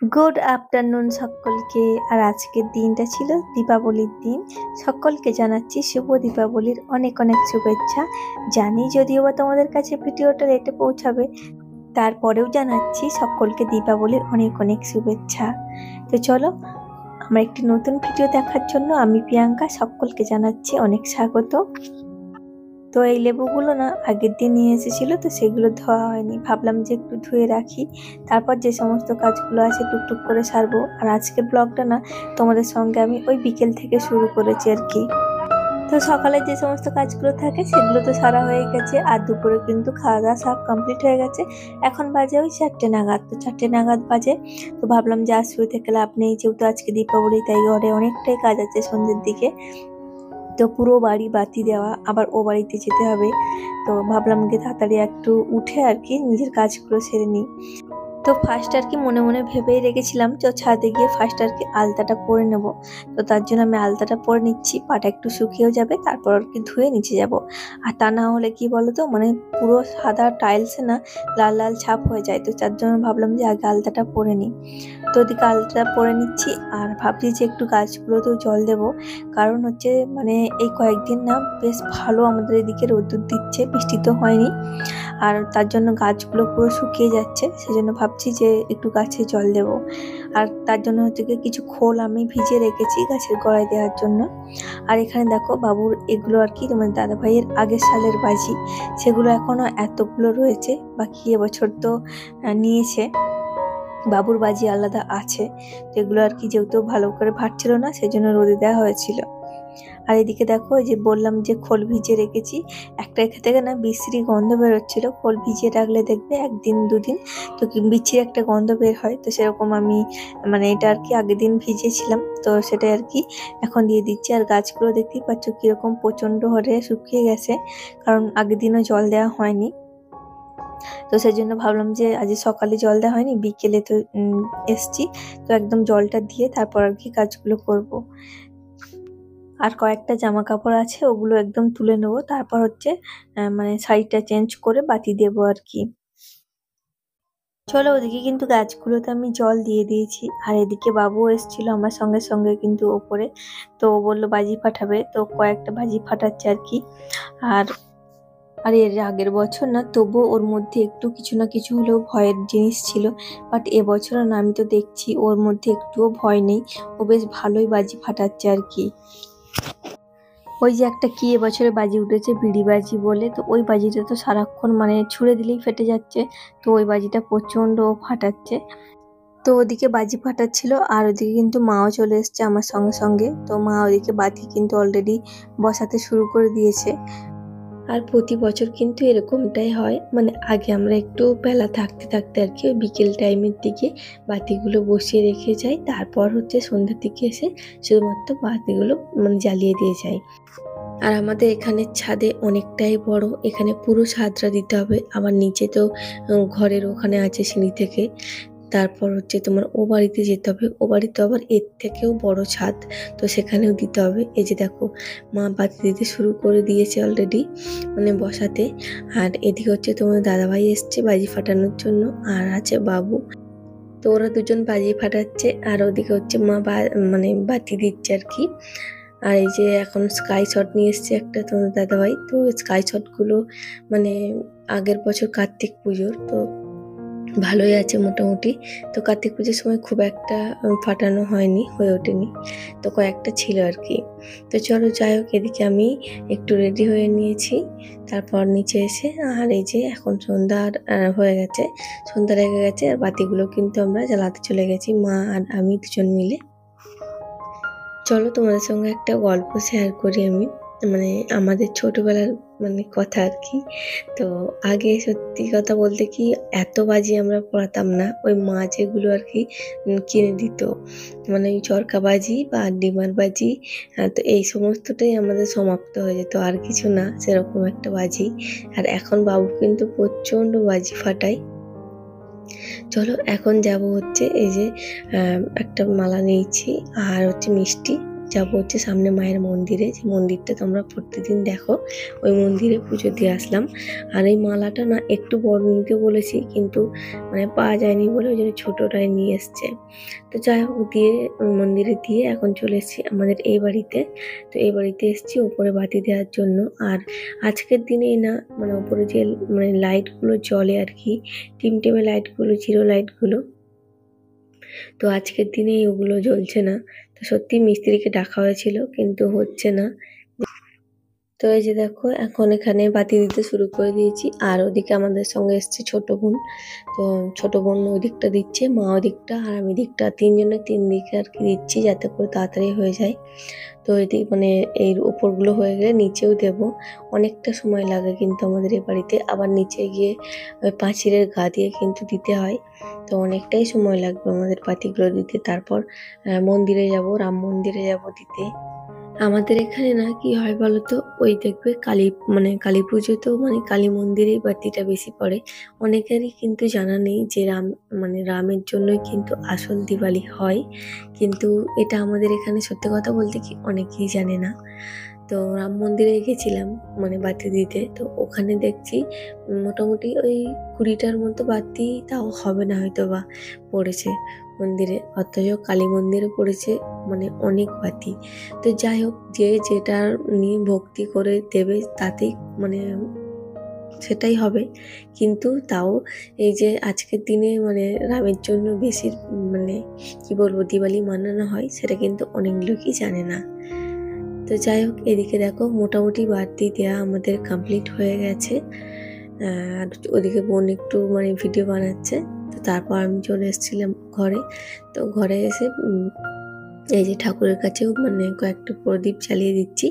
Good afternoon সকলকে। আর আজকের দিনটা ছিল দীপাবলির দিন। সকলকে জানাচ্ছি শুভ দীপাবলির অনেক অনেক শুভেচ্ছা। জানি যদিও বা তোমাদের কাছে ভিডিওটা লেটে পৌঁছাবে, তারপরেও জানাচ্ছি সকলকে দীপাবলির অনেক অনেক শুভেচ্ছা। তো চলো, আমার একটি নতুন ভিডিও দেখার জন্য আমি প্রিয়াঙ্কা সকলকে জানাচ্ছি অনেক স্বাগত। তো এই লেবুগুলো না আগের দিন নিয়ে এসেছিল, তো সেগুলো ধোয়া হয়নি, ভাবলাম যে একটু ধুয়ে রাখি, তারপর যে সমস্ত কাজগুলো আছে টুকটুক করে সারবো। আর আজকের ব্লগটা না তোমাদের সঙ্গে আমি ওই বিকেল থেকে শুরু করেছি আর কি। তো সকালে যে সমস্ত কাজগুলো থাকে সেগুলো তো সারা হয়ে গেছে, আর দুপুরে কিন্তু খাওয়া দাওয়া সব কমপ্লিট হয়ে গেছে। এখন বাজে ওই 4টে নাগাদ, তো 4টে নাগাদ বাজে। তো ভাবলাম যে আর শুয়ে থেকে লাভ নেই, যেহেতু আজকে দীপাবলি, তাই ঘরে অনেকটাই কাজ আছে সন্ধ্যের দিকে। তো পুরো বাড়ি বাতি দেওয়া, আবার ও বাড়িতে যেতে হবে। তো ভাবলাম যে তাড়াতাড়ি একটু উঠে আর কি নিজের কাজগুলো সেরে নিই। তো ফার্স্ট আর কি মনে মনে ভেবেই রেখেছিলাম যে ছাদে গিয়ে ফার্স্ট আর কি আলতাটা পরে নেব। তো তার জন্য আমি আলতাটা পরে নিচ্ছি, পাটা একটু শুকিয়েও যাবে, তারপর আর কি ধুয়ে নিচে যাব। আর তা না হলে কি বলতো, মানে পুরো সাদা টাইলসে না লাল লাল ছাপ হয়ে যায়। তো তার জন্য ভাবলাম যে আগে আলতাটা পরে নিই। তো ওদিকে আলতাটা পরে নিচ্ছি, আর ভাবছি যে একটু গাছগুলোতেও জল দেব। কারণ হচ্ছে মানে এই কয়েকদিন না বেশ ভালো আমাদের এদিকে রোদ্দুর দিচ্ছে, বৃষ্টি তো হয়নি, আর তার জন্য গাছগুলো পুরো শুকিয়ে যাচ্ছে। সেজন্য ভাবছি যে একটু গাছে জল দেব। আর তার জন্য হচ্ছে কিছু খোল আমি ভিজিয়ে রেখেছি গাছের গোড়ায় দেওয়ার জন্য। আর এখানে দেখো বাবুর এগুলো আর কি তোমার দাদা ভাইয়ের আগের সালের বাজি, সেগুলো এখনো এতগুলো রয়েছে, বাকি এবছর তো নিয়েছে। বাবুর বাজি আলাদা আছে, তো এগুলো আর কি যেহেতু ভালো করে ফাটছিল না, সেজন্য রোদে দেওয়া হয়েছিল। আর এদিকে দেখো, যে বললাম যে খোল ভিজিয়ে রেখেছি, একটা এখান থেকে না বিশ্রী গন্ধ বেরোচ্ছিল। খোল ভিজিয়ে রাখলে দেখবে একদিন দুদিন তো বিচ্ছিরি একটা গন্ধ বের হয়। তো সেরকম আমি মানে এটা আর কি আগের দিন ভিজিয়েছিলাম, তো সেটাই আর কি এখন দিয়ে দিচ্ছি। আর গাছগুলো দেখতেই পাচ্ছ কিরকম প্রচন্ড হারে শুকিয়ে গেছে, কারণ আগের দিনও জল দেওয়া হয়নি। তো সেই জন্য ভাবলাম যে আজ সকালে জল দেওয়া হয়নি, বিকেলে তো এসছি, তো একদম জলটা দিয়ে তারপর আর কি কাজগুলো করব। আর কয়েকটা জামা কাপড় আছে, ওগুলো একদম তুলে নেব, তারপর হচ্ছে মানে শাড়িটা চেঞ্জ করে বাতি দেবো আর কি। চলো, ওদিকে কিন্তু গাছগুলোতে আমি জল দিয়ে দিয়েছি। আর এদিকে বাবু এসেছিল আমার সঙ্গে সঙ্গে কিন্তু ওপরে, তো ও বললো বাজি ফাটাবে, তো কয়েকটা বাজি ফাটাচ্ছে আর কি। আর আর এর আগের বছর না তবুও ওর মধ্যে একটু কিছু না কিছু হলেও ভয়ের জিনিস ছিল, বাট এবছর না আমি তো দেখছি ওর মধ্যে একটুও ভয় নেই, ও বেশ ভালোই বাজি ফাটাচ্ছে আর কি। ওই যে একটা কি এবছরে বাজি উঠেছে বিড়ি বাজি বলে, তো ওই বাজিটা তো সারাক্ষণ মানে ছুঁড়ে দিলেই ফেটে যাচ্ছে, তো ওই বাজিটা প্রচন্ড ফাটাচ্ছে। তো ওদিকে বাজি ফাটাচ্ছিল, আর ওদিকে কিন্তু মাও চলে এসছে আমার সঙ্গে সঙ্গে। তো মা ওদিকে বাতি কিন্তু অলরেডি বসাতে শুরু করে দিয়েছে। আর প্রতি বছর কিন্তু এরকমটাই হয়, মানে আগে আমরা একটু বেলা থাকতে থাকতে আর কি ওই বিকেল টাইমের দিকে বাতিগুলো বসিয়ে রেখে যাই, তারপর হচ্ছে সন্ধ্যার দিকে এসে শুধুমাত্র বাতিগুলো মানে জ্বালিয়ে দিয়ে যাই। আর আমাদের এখানে ছাদে অনেকটাই বড়, এখানে পুরো ছাদটা দিতে হবে, আবার নিচে তো ঘরের ওখানে আছে সিঁড়ি থেকে, তারপর হচ্ছে তোমার ও বাড়িতে যেতে হবে, ও বাড়িতে আবার এর থেকেও বড় ছাদ, তো সেখানেও দিতে হবে। এই যে দেখো মা বাতি দিতে শুরু করে দিয়েছে অলরেডি, মানে বসাতে। আর এদিকে হচ্ছে তোমার দাদাভাই এসছে বাজি ফাটানোর জন্য, আর আছে বাবু, তো ওরা দুজন বাজি ফাটাচ্ছে, আর ওদিকে হচ্ছে মা মানে বাতি দিচ্ছে আর কি। আর এই যে এখন স্কাই শট নিয়ে এসছে একটা তোমার দাদাভাই, তো স্কাই শট গুলো মানে আগের বছর কার্তিক পুজোর তো ভালোই আছে মোটামুটি। তো কার্তিক পুজোর সময় খুব একটা ফাটানো হয়নি, হয়ে ওঠেনি, তো কয়েকটা ছিল আর কি। তো চলো যাই হোক, এদিকে আমি একটু রেডি হয়ে নিয়েছি, তারপর নিচে এসে আর এই যে এখন সন্ধ্যা হয়ে গেছে, সন্ধ্যা লেগে গেছে, আর বাতিগুলো কিন্তু আমরা জ্বালাতে চলে গেছি মা আর আমি দুজন মিলে। চলো তোমাদের সঙ্গে একটা গল্প শেয়ার করি আমি, মানে আমাদের ছোটবেলার মানে কথা আর কি। তো আগে সত্যি কথা বলতে কি এত বাজি আমরা পড়াতাম না, ওই মা যেগুলো আর কি কিনে দিত, মানে ওই চরকা বাজি বা ডিমার বাজি, তো এই সমস্তটাই আমাদের সমাপ্ত হয়ে যেত, আর কিছু না সেরকম একটা বাজি। আর এখন বাবু কিন্তু প্রচণ্ড বাজি ফাটায়। চলো এখন যাব হচ্ছে এই যে একটা মালা নিয়েছি আর হচ্ছে মিষ্টি, যাবো হচ্ছে সামনে মায়ের মন্দিরে, যে মন্দিরটা তোমরা প্রতিদিন দেখো, ওই মন্দিরে পুজো দিয়ে আসলাম। আর এই মালাটা না একটু বড় নিতে বলেছি, কিন্তু মানে পাওয়া যায়নি বলে ওই জন্য ছোটোটাই নিয়ে এসছে। তো যাই হোক, দিয়ে মন্দিরে দিয়ে এখন চলে এসেছি আমাদের এই বাড়িতে। তো এই বাড়িতে এসেছি ওপরে বাতি দেওয়ার জন্য। আর আজকের দিনেই না মানে ওপরে যে মানে লাইটগুলো জ্বলে আর কি, টিমটিমে লাইটগুলো, জিরো লাইটগুলো, তো আজকের দিনে ওগুলো জ্বলছে না। তো সত্যি মিস্ত্রিকে ডাকা হয়েছিল, কিন্তু হচ্ছে না। তো এই যে দেখো, এখন এখানে বাতি দিতে শুরু করে দিয়েছি। আর ওদিকে আমাদের সঙ্গে এসছে ছোট বোন। তো ছোট বোন ওই দিকটা দিচ্ছে, মা ওই দিকটা, আর আমি দিকটা, তিনজনে তিন দিকে আর কি দিচ্ছি, যাতে করে তাড়াতাড়ি হয়ে যায়। তো এদিক মানে এই উপরগুলো হয়ে গেলে নিচেও দেব। অনেকটা সময় লাগে কিন্তু আমাদের এই বাড়িতে, আবার নিচে গিয়ে ওই পাঁচিলের গা দিয়ে কিন্তু দিতে হয়। তো অনেকটাই সময় লাগবে আমাদের বাতিগুলো দিতে। তারপর মন্দিরে যাব, রাম মন্দিরে যাব দিতে। আমাদের এখানে না কি হয় বলতো, ওই দেখবে কালী পুজোতেও মানে কালী মন্দিরে বাতিটা বেশি পড়ে। অনেকেরই কিন্তু জানা নেই যে রামের জন্যই কিন্তু আসল দিওয়ালি হয়। কিন্তু এটা আমাদের এখানে সত্যি কথা বলতে কি অনেকেই জানে না। তো রাম মন্দিরে গেছিলাম মানে বাতি দিতে, তো ওখানে দেখছি মোটামুটি ওই 20টার মতো বাতি, তাও হবে না হয়তো বা, পড়েছে মন্দিরে। অথচ কালী মন্দিরে পড়েছে মানে অনেক বাতি। তো যাই হোক, যে যেটার নিয়ে ভক্তি করে দেবে তাতেই মানে সেটাই হবে। কিন্তু তাও এই যে আজকের দিনে মানে রামের জন্য বেশি মানে কি বলবো দিওয়ালি মানানো হয়, সেটা কিন্তু অনেক লোকই জানে না। তো যাই হোক, এদিকে দেখো মোটামুটি বাতি দেওয়া আমাদের কমপ্লিট হয়ে গেছে। আর ওদিকে বোন একটু মানে ভিডিও বানাচ্ছে। তো তারপর আমি চলে এসেছিলাম ঘরে। তো ঘরে এসে এই যে ঠাকুরের কাছেও মানে কয়েকটা প্রদীপ জ্বালিয়ে দিচ্ছি।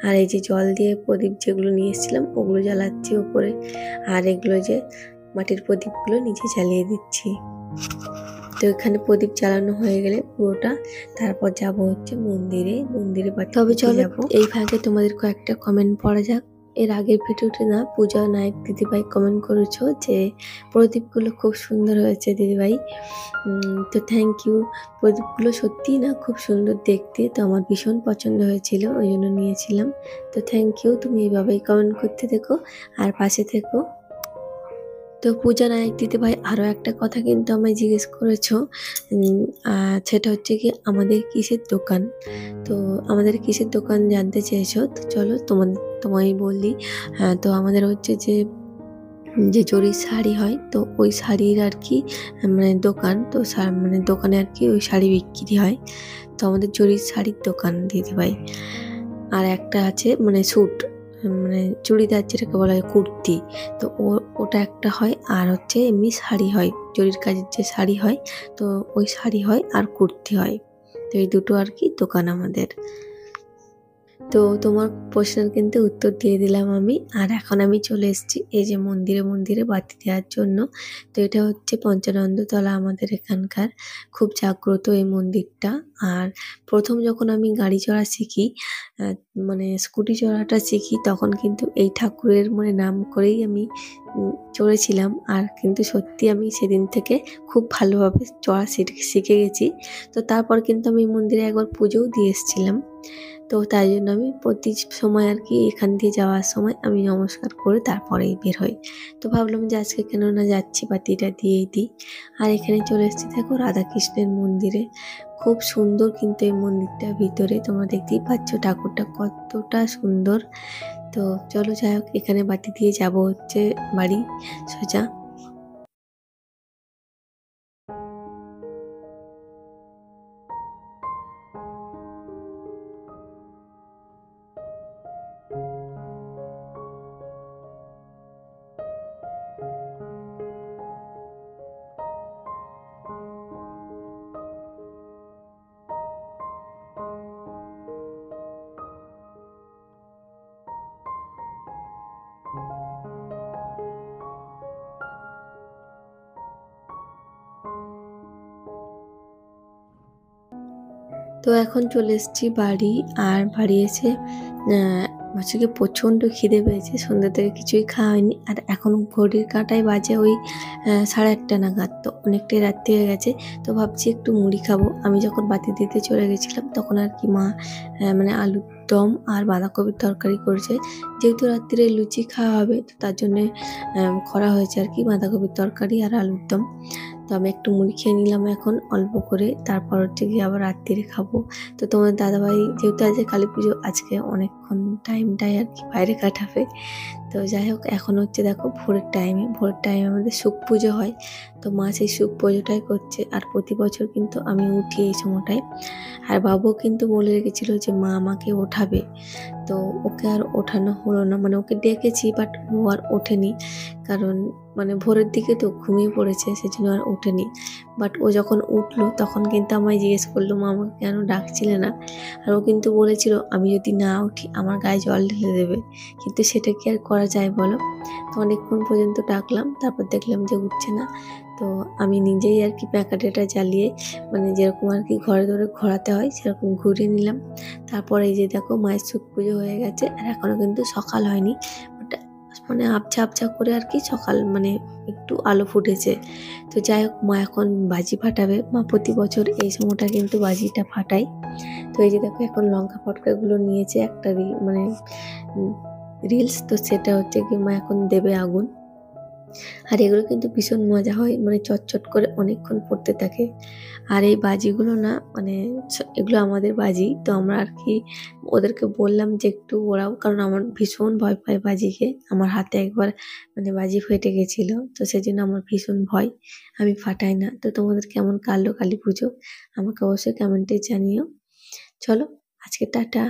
আর এই যে জল দিয়ে প্রদীপ যেগুলো নিয়ে এসেছিলাম ওগুলো জ্বালাচ্ছি ওপরে। আর এগুলো যে মাটির প্রদীপগুলো নিচে জ্বালিয়ে দিচ্ছি। তো এখানে প্রদীপ জ্বালানো হয়ে গেলে পুরোটা, তারপর যাব হচ্ছে মন্দিরে বাতি। তবে চলো এই ফাঁকে তোমাদের কয়েকটা কমেন্ট পড়া যাক। এর আগের ভিডিওতে না পূজা নায়ক দিদিভাই কমেন্ট করেছো যে প্রদীপগুলো খুব সুন্দর হয়েছে দিদিভাই। তো থ্যাংক ইউ। প্রদীপগুলো সত্যিই না খুব সুন্দর দেখতে, তো আমার ভীষণ পছন্দ হয়েছিল, ওই জন্য নিয়েছিলাম। তো থ্যাংক ইউ, তুমি এইভাবেই কমেন্ট করতে থেকো আর পাশে থেকো। তো পূজা নায়ক দিদিভাই আরও একটা কথা কিন্তু আমায় জিজ্ঞেস করেছো, সেটা হচ্ছে কি আমাদের কিসের দোকান। তো আমাদের কিসের দোকান জানতে চেয়েছো, তো চলো তোমায় বললি। তো আমাদের হচ্ছে যে জরির শাড়ি হয়, তো ওই শাড়ির আর কি মানে দোকান। তো মানে দোকানে আর কি ওই শাড়ি বিক্রি হয়। তো আমাদের জরির শাড়ির দোকান দিদিভাই। আর একটা আছে মানে স্যুট, মানে চুড়িদার যেটাকে বলা হয় কুর্তি, তো ওটা একটা হয়। আর হচ্ছে এমনি শাড়ি হয়, জরির কাজের যে শাড়ি হয়, তো ওই শাড়ি হয় আর কুর্তি হয়। তো এই দুটো আর কি দোকান আমাদের। তো তোমার প্রশ্নের কিন্তু উত্তর দিয়ে দিলাম আমি। আর এখন আমি চলে এসেছি এই যে মন্দিরে বাতি দেওয়ার জন্য। তো এটা হচ্ছে পঞ্চানন্দতলা আমাদের এখানকার, খুব জাগ্রত এই মন্দিরটা। আর প্রথম যখন আমি গাড়ি চড়া শিখি, মানে স্কুটি চড়াটা শিখি, তখন কিন্তু এই ঠাকুরের মানে নাম করেই আমি চড়েছিলাম। আর কিন্তু সত্যি আমি সেদিন থেকে খুব ভালোভাবে চড়া শিখে গেছি। তো তারপর কিন্তু আমি মন্দিরে একবার পুজোও দিয়ে এসেছিলাম। তো তাই জন্য আমি প্রতি সময় আর কি এখান দিয়ে যাওয়ার সময় আমি নমস্কার করে তারপরেই বের হই। তো ভাবলাম যে আজকে কেন না যাচ্ছি, বাতিটা দিয়েই দিই। আর এখানে চলে এসেছি দেখো রাধাকৃষ্ণের মন্দিরে। খুব সুন্দর কিন্তু এই মন্দিরটা, ভিতরে তোমরা দেখতেই পাচ্ছ ঠাকুরটা কতটা সুন্দর। তো চলো যাই হোক, এখানে বাতি দিয়ে যাব হচ্ছে বাড়ি সোজা। তো এখন চলে এসেছি বাড়ি। আর বাড়ি এসে মাছকে প্রচণ্ড খিদে পেয়েছে, সন্ধ্যে থেকে কিছুই খাওয়া হয়নি। আর এখন ঘড়ির কাঁটায় বাজে ওই 1:30 নাগাদ, তো অনেকটাই রাত্রি হয়ে গেছে। তো ভাবছি একটু মুড়ি খাবো। আমি যখন বাতি দিতে চলে গেছিলাম তখন আর কি মা মানে আলুর দম আর বাঁধাকপির তরকারি করেছে। যেহেতু রাত্রিরে লুচি খাওয়া হবে তো তার জন্যে করা হয়েছে আর কি বাঁধাকপির তরকারি আর আলুর দম। তো আমি একটু মুড়ি খেয়ে নিলাম এখন অল্প করে, তারপর হচ্ছে গিয়ে আবার রাত্রিরে খাবো। তো তোমার দাদাভাই যেহেতু আজকে কালী পুজো, আজকে অনেকক্ষণ টাইমটাই আর কি বাইরে কাটাবে। তো যাই হোক, এখন হচ্ছে দেখো ভোরের টাইমে আমাদের সুখ পুজো হয়। তো মা সেই সুখ পুজোটাই করছে, আর প্রতি বছর কিন্তু আমি উঠি এই সময়টায়। আর বাবুও কিন্তু বলে রেখেছিল যে মা আমাকে ওঠাবে, তো ওকে আর ওঠানো হলো না। মানে ওকে ডেকেছি বাট ও আর ওঠেনি, কারণ মানে ভোরের দিকে তো ঘুমিয়ে পড়েছে, সেজন্য আর ওঠেনি। বাট ও যখন উঠলো তখন কিন্তু আমায় জিজ্ঞেস করলো, মা আমাকে কেন ডাকছিলে না? আর ও কিন্তু বলেছিল আমি যদি না উঠি আমার গায়ে জল ঢেলে দেবে, কিন্তু সেটা কি আর করা যায় বলো? তো অনেকক্ষণ পর্যন্ত ডাকলাম, তারপর দেখলাম যে উঠছে না। তো আমি নিজেই আর কি প্যাকাটেটা জ্বালিয়ে, মানে যেরকম আর কি ঘরে ধরে ঘোরাতে হয় সেরকম ঘুরিয়ে নিলাম। তারপরে এই যে দেখো মায়ের সুখ পুজো হয়ে গেছে, আর এখনো কিন্তু সকাল হয়নি। বাট মানে আবছা আবছা করে আর কি সকাল, মানে একটু আলো ফুটেছে। তো যাই হোক, মা এখন বাজি ফাটাবে। মা প্রতি বছর এই সময়টা কিন্তু বাজিটা ফাটায়। তো এই যে দেখো এখন লঙ্কা পটকাগুলো নিয়েছে একটা মানে রিলস, তো সেটা হচ্ছে কি মা এখন দেবে আগুন। আর এগুলো কিন্তু ভীষণ মজা হয়, মানে চটচট করে অনেকক্ষণ পড়তে থাকে। আর এই বাজিগুলো না, মানে এগুলো আমাদের বাজি, তো আমরা আর কি ওদেরকে বললাম যে একটু ওড়াও, কারণ আমার ভীষণ ভয় পায় বাজিকে। আমার হাতে একবার মানে বাজি ফেটে গেছিল, তো সেজন্য আমার ভীষণ ভয়, আমি ফাটাই না। তো তোমাদের কেমন কাটলো কালী পুজো আমাকে অবশ্যই কমেন্টে জানিও। চলো, আজকে টাটা।